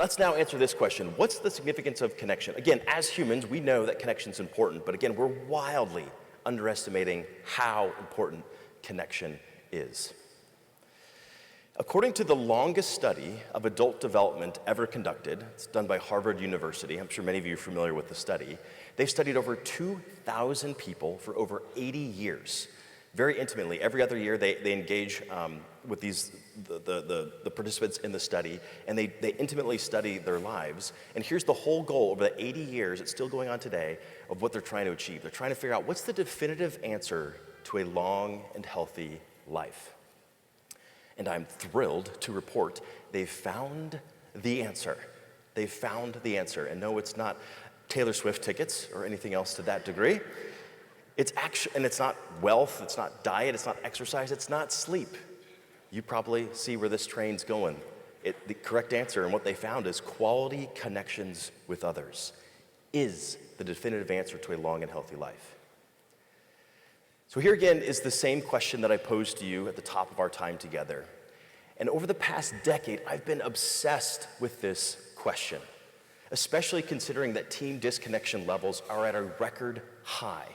Let's now answer this question. What's the significance of connection? Again, as humans, we know that connection is important, but again, we're wildly underestimating how important connection is. According to the longest study of adult development ever conducted, it's done by Harvard University, I'm sure many of you are familiar with the study, they've studied over 2,000 people for over 80 years, very intimately. Every other year they engage with the participants in the study, and they intimately study their lives. And here's the whole goal over the 80 years, it's still going on today, of what they're trying to achieve. They're trying to figure out what's the definitive answer to a long and healthy life. And I'm thrilled to report they've found the answer. They've found the answer. And no, it's not Taylor Swift tickets or anything else to that degree. And it's not wealth, it's not diet, it's not exercise, it's not sleep. You probably see where this train's going. The correct answer and what they found is quality connections with others is the definitive answer to a long and healthy life. So here again is the same question that I posed to you at the top of our time together. And over the past decade, I've been obsessed with this question, especially considering that team disconnection levels are at a record high.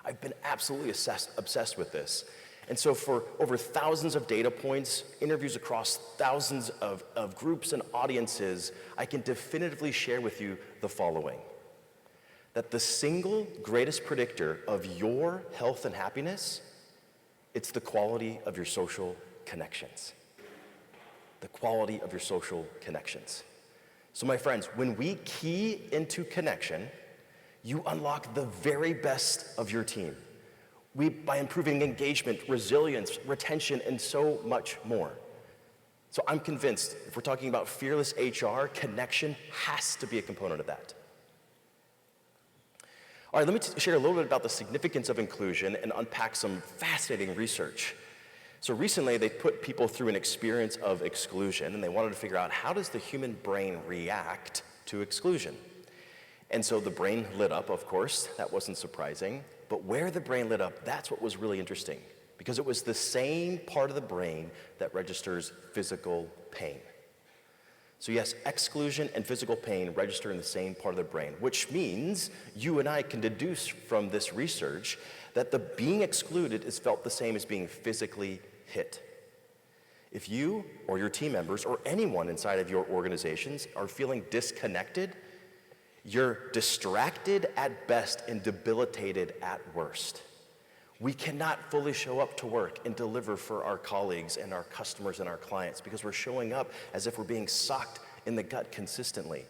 I've been absolutely obsessed with this. And so for over thousands of data points, interviews across thousands of groups and audiences, I can definitively share with you the following: that the single greatest predictor of your health and happiness, it's the quality of your social connections. The quality of your social connections. So my friends, when we key into connection, you unlock the very best of your team. By improving engagement, resilience, retention, and so much more. So I'm convinced, if we're talking about fearless HR, connection has to be a component of that. All right, let me share a little bit about the significance of inclusion and unpack some fascinating research. So recently, they put people through an experience of exclusion, and they wanted to figure out, how does the human brain react to exclusion? And so the brain lit up, of course. That wasn't surprising. But where the brain lit up, that's what was really interesting, because it was the same part of the brain that registers physical pain. So yes, exclusion and physical pain register in the same part of the brain, which means you and I can deduce from this research that the being excluded is felt the same as being physically hit. If you or your team members or anyone inside of your organizations are feeling disconnected, you're distracted at best and debilitated at worst. We cannot fully show up to work and deliver for our colleagues and our customers and our clients because we're showing up as if we're being socked in the gut consistently.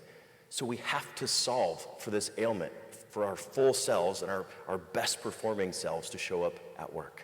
So we have to solve for this ailment, for our full selves and our best performing selves to show up at work.